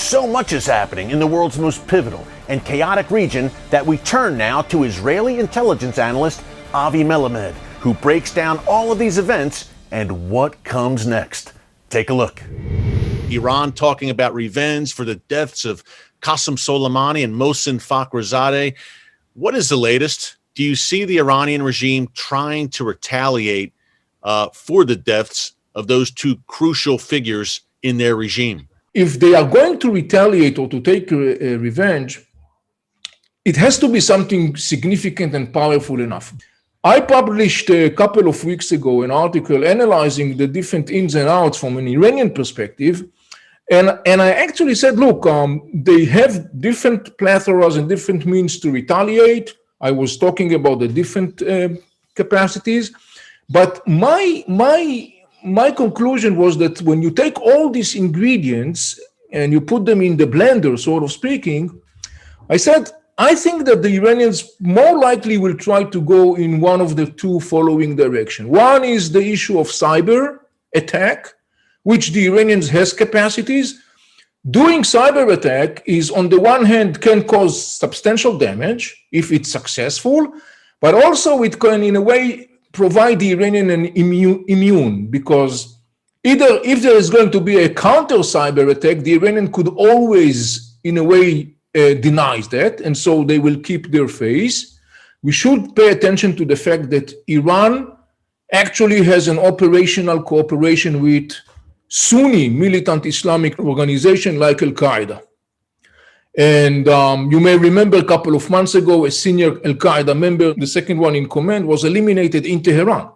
So much is happening in the world's most pivotal and chaotic region that we turn now to Israeli intelligence analyst Avi Melamed, who breaks down all of these events and what comes next. Take a look. Iran talking about revenge for the deaths of Qasem Soleimani and Mohsen Fakhrizadeh. What is the latest? Do you see the Iranian regime trying to retaliate for the deaths of those two crucial figures in their regime? If they are going to retaliate or to take revenge, it has to be something significant and powerful enough. I published a couple of weeks ago an article analyzing the different ins and outs from an Iranian perspective. And I actually said, look, they have different plethoras and different means to retaliate. I was talking about the different capacities. But my conclusion was that when you take all these ingredients and you put them in the blender, sort of speaking, I said, I think that the Iranians more likely will try to go in one of the two following direction. One is the issue of cyber attack, which the Iranians has capacities. Doing cyber attack is, on the one hand, can cause substantial damage if it's successful, but also it can, in a way, provide the Iranian an immune, because either if there is going to be a counter cyber attack, the Iranian could always, in a way, denies that, and so they will keep their face. We should pay attention to the fact that Iran actually has an operational cooperation with Sunni militant Islamic organization like Al-QAEDA. And you may remember a couple of months ago, a senior Al-QAEDA member, the second one in command, was eliminated in Tehran.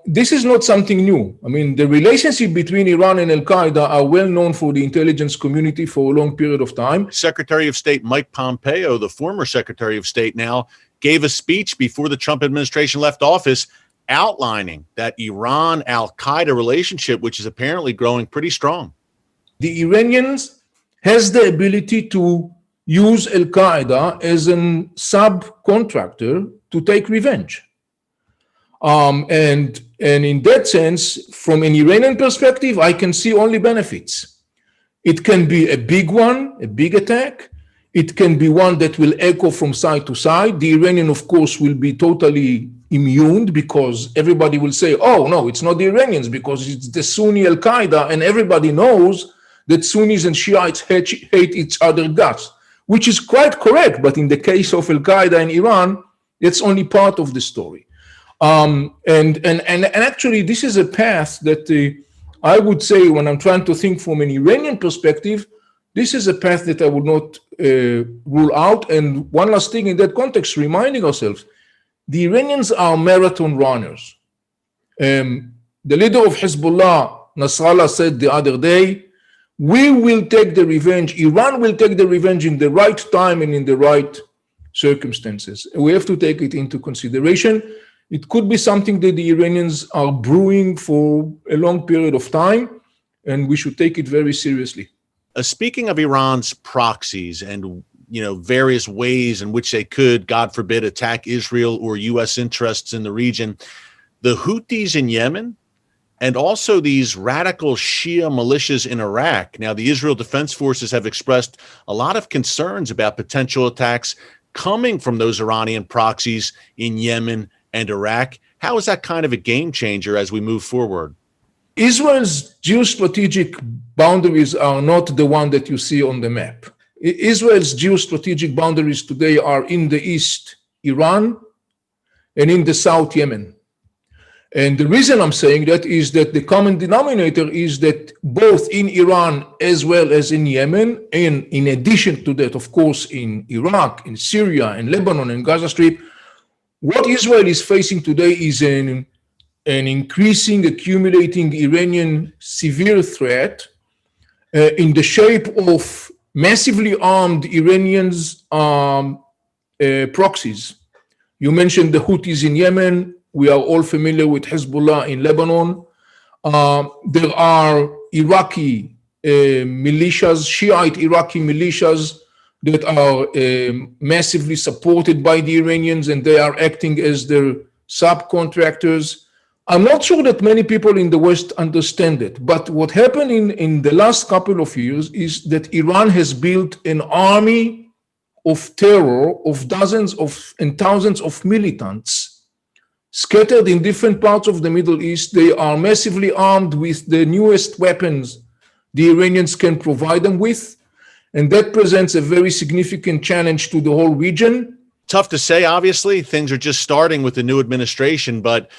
This is not something new. I mean, the relationship between Iran and Al-QAEDA are well known for the intelligence community for a long period of time. Secretary of State Mike Pompeo, the former Secretary of State now, gave a speech before the Trump administration left office outlining that Iran-Al-QAEDA relationship, which is apparently growing pretty strong. The Iranians has the ability to use Al-QAEDA as a subcontractor to take revenge. And in that sense, from an Iranian perspective, I can see only benefits. It can be a big one, a big attack. It can be one that will echo from side to side. The Iranian, of course, will be totally immune because everybody will say, oh, no, it's not the Iranians because it's the Sunni Al-QAEDA, and everybody knows that Sunnis and Shiites hate each other guts, which is quite correct. But in the case of Al-QAEDA in Iran, it's only part of the story. And actually, this is a path that I would say, when I'm trying to think from an Iranian perspective, this is a path that I would not rule out. And one last thing in that context, reminding ourselves, the Iranians are marathon runners. The leader of Hezbollah, Nasrallah, said the other day, we will take the revenge, Iran will take the revenge in the right time and in the right circumstances. We have to take it into consideration. It could be something that the Iranians are brewing for a long period of time, and we should take it very seriously. Speaking of Iran's proxies and various ways in which they could, God forbid, attack Israel or U.S. interests in the region, the Houthis in Yemen and also these radical Shia militias in Iraq. Now, the Israel Defense Forces have expressed a lot of concerns about potential attacks coming from those Iranian proxies in Yemen and Iraq. How is that kind of a game changer as we move forward? Israel's geostrategic boundaries are not the one that you see on the map. Israel's geostrategic boundaries today are in the east, Iran, and in the south, Yemen. And the reason I'm saying that is that the common denominator is that both in Iran as well as in Yemen, and in addition to that, of course, in Iraq, in Syria, in Lebanon, and Gaza Strip, what Israel is facing today is an increasing, accumulating Iranian severe threat in the shape of massively armed Iranians proxies. You mentioned the Houthis in Yemen. We are all familiar with Hezbollah in Lebanon. There are Iraqi militias, Shiite Iraqi militias that are massively supported by the Iranians, and they are acting as their subcontractors. I'm not sure that many people in the West understand it, but what happened in the last couple of years is that Iran has built an army of terror of dozens of and thousands of militants scattered in different parts of the Middle East. They are massively armed with the newest weapons the Iranians can provide them with, and that presents a very significant challenge to the whole region. Tough to say, obviously. Things are just starting with the new administration, but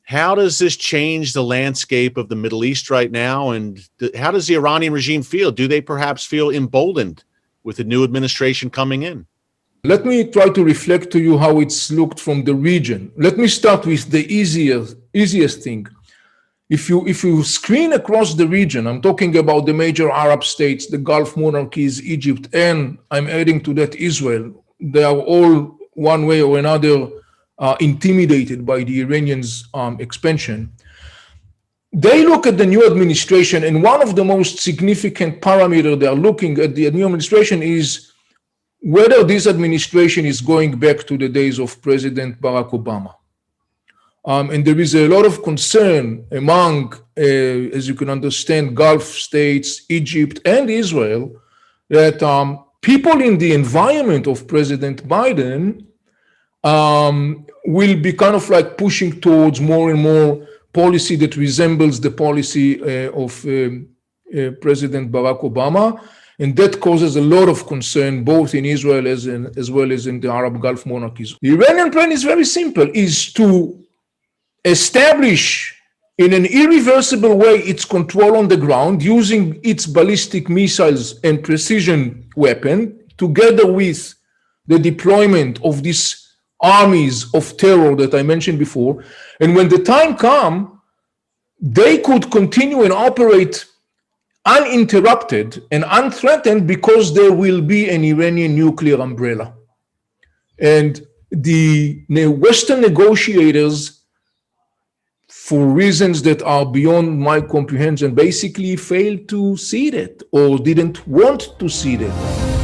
how does this change the landscape of the Middle East right now? And how does the Iranian regime feel? Do they perhaps feel emboldened with the new administration coming in? Let me try to reflect to you how it's looked from the region. Let me start with the easiest thing. If you screen across the region, I'm talking about the major Arab states, the Gulf monarchies, Egypt, and I'm adding to that Israel. They are all one way or another intimidated by the Iranians' expansion. They look at the new administration, and one of the most significant parameters they are looking at the new administration is whether this administration is going back to the days of President Barack Obama. And there is a lot of concern among, as you can understand, Gulf states, Egypt, and Israel, that people in the environment of President Biden will be kind of like pushing towards more and more policy that resembles the policy of President Barack Obama. And that causes a lot of concern both in Israel as well as in the Arab Gulf monarchies. The Iranian plan is very simple, is to establish in an irreversible way its control on the ground using its ballistic missiles and precision weapon, together with the deployment of these armies of terror that I mentioned before. And when the time comes, they could continue and operate uninterrupted and unthreatened because there will be an Iranian nuclear umbrella. And the Western negotiators, for reasons that are beyond my comprehension, basically failed to see that or didn't want to see that.